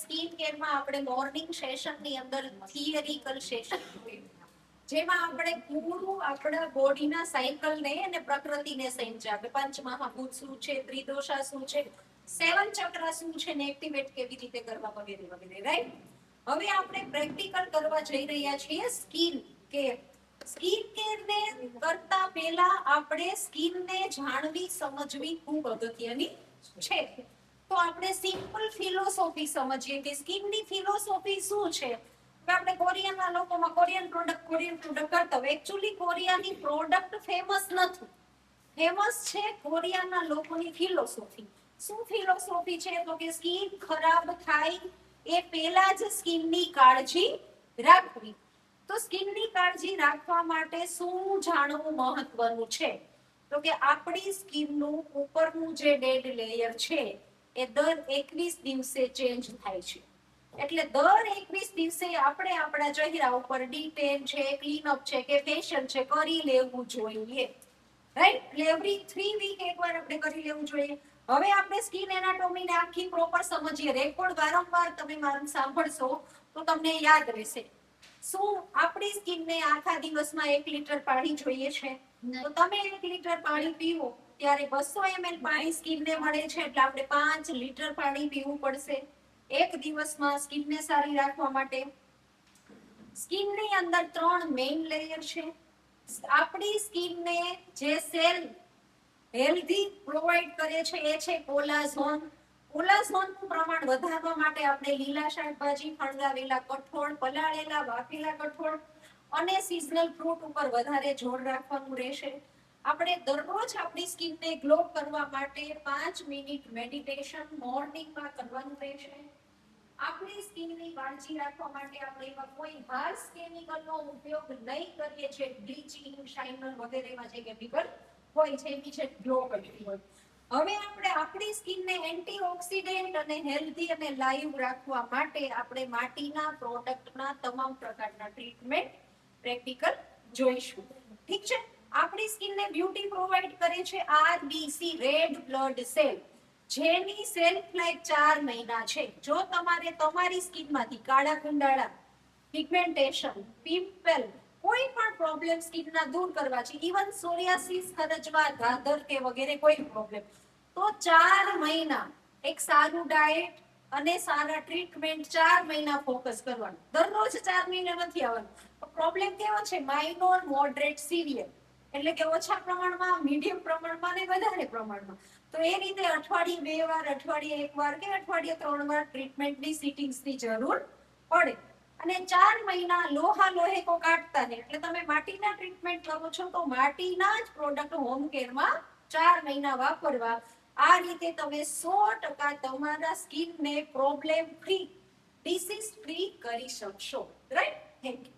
Skin કેરમાં આપણે morning સેશનની અંદર theoretical session જેમાં આપણે પૂરું આપણા બોડીના સાયકલને અને પ્રકૃતિને સમજાવે પંચમહાભૂત શું છે, ત્રિદોષા શું છે, સેવન ચક્ર શું છે ને એક્ટિવેટ કેવી રીતે કરવા વગેરે વગેરે. રાઈટ. હવે આપણે પ્રેક્ટિકલ કરવા જઈ રહ્યા છીએ સ્કિન કેર. સ્કિન કેરને કરતા પહેલા આપણે સ્કિનને જાણવી સમજવી ખૂબ અગત્યની છે. તો આપણે સિમ્પલ ફિલોસોફી સમજીએ કે સ્કિનની ફિલોસોફી શું છે. આપણે કોરિયનના લોકોમાં કોરિયન પ્રોડક્ટ કરતા હોય. એકચ્યુઅલી કોરિયાની પ્રોડક્ટ ફેમસ નથી. ફેમસ છે કોરિયાના લોકોની ફિલોસોફી. શું ફિલોસોફી છે? તો કે સ્કિન ખરાબ થાય એ પહેલા જ સ્કિનની કાળજી રાખવી. તો સ્કિનની કાળજી રાખવા માટે શું જાણવું મહત્વનું છે? તો કે આપણી સ્કિનનું ઉપરનું જે ડેડ લેયર છે એ દર 21 દિવસે ચેન્જ થાય છે. એટલે દર 21 દિવસે આપણે આપણા ચહેરા ઉપર ડીટેન છે, ક્લીનઅપ છે કે ફેશિયલ છે કરી લેવું જોઈએ. રાઈટ. એવરી 3 વીક એકવાર આપણે કરી લેવું જોઈએ. હવે આપણે સ્કિન એનાટોમીને આખી પ્રોપર સમજીએ. રેકોર્ડ વારંવાર તમે મારું સાંભળશો તો તમને યાદ રહેશે. શું આપણી સ્કિનને આખા દિવસમાં 1 લીટર પાણી જોઈએ છે? તો તમે 1 લીટર પાણી પીવો ત્યારે 200 ml પાણી સ્કિનને મળે છે, એટલે આપણે 5 લીટર પાણી પીવું પડશે એક દિવસમાં સ્કિનને સારી રાખવા માટે. સ્કિનની અંદર 3 મેઇન લેયર છે. આપણી સ્કિનને જે સેલ હેલ્ધી પ્રોવાઈડ કરે છે એ છે કોલાજન. કોલાજનનું પ્રમાણ વધારવા માટે આપણે લીલા શાકભાજી, ફણગાવેલા કઠોળ, પલાળેલા બાફેલા કઠોળ અને સિઝનલ ફ્રૂટ ઉપર વધારે જોર રાખવાનું રહેશે. આપણે દરરોજ આપણી સ્કિનને ગ્લો કરવા માટે 5 મિનિટ મેડિટેશન મોર્નિંગમાં કરવાનું રહેશે. આપણી સ્કિનની કાળજી રાખવા માટે આપણે એવા કોઈ હાર્શ કેમિકલનો ઉપયોગ નહીં કરીએ જે બ્લીચિંગ, શાઇનર વગેરેમાં જે કેમિકલ હોય છે એની જે ગ્લો કરતી હોય. હવે આપણે આપણી સ્કિનને એન્ટીઓક્સિડન્ટ અને હેલ્ધી અને લાઈવ રાખવા માટે આપણે માટીના પ્રોડક્ટના તમામ પ્રકારના ટ્રીટમેન્ટ પ્રેક્ટિકલ જોઈશું. ઠીક છે. આપણી સ્કિનને બ્યુટી પ્રોવાઈડ કરે છે RBC રેડ બ્લડ સેલ, જેની સેલ્ફ લાઈફ 4 મહિના છે. જો તમારે તમારી સ્કિનમાંથી કાળા કુંડાળા, પિગમેન્ટેશન, પિમ્પલ કોઈ પણ પ્રોબ્લેમ સ્કિનના દૂર કરવા છે, ઇવન સોરિયાસિસ, ખરજવા, ધાધર કે વગેરે કોઈ પ્રોબ્લેમ, તો 4 મહિના એક સારું ડાયટ અને સારા ટ્રીટમેન્ટ 4 મહિના ફોકસ કરવાનું. દરરોજ 4 મહિના નથી આવવાનું. પ્રોબ્લેમ કેવો છે? Minor, moderate, severe. એટલે કે ઓછા પ્રમાણમાં, મીડિયમ પ્રમાણમાં અને વધારે પ્રમાણમાં. તો એ રીતે અઠવાડિયે 2 વાર, અઠવાડિયે 1 વાર કે અઠવાડિયે 3 વાર ટ્રીટમેન્ટની સિટિંગ્સની જરૂર પડે. અને 4 મહિના લોહા લોહેકો કાઢતા ને, એટલે તમે માટીના ટ્રીટમેન્ટ કરો છો તો માટીના જ પ્રોડક્ટ હોમ કેરમાં 4 મહિના વાપરવા. આ રીતે તમે 100% તમારા સ્કિનને પ્રોબ્લેમ ફ્રી, ડિસીઝ ફ્રી કરી શકશો. રાઈટ. Thank you.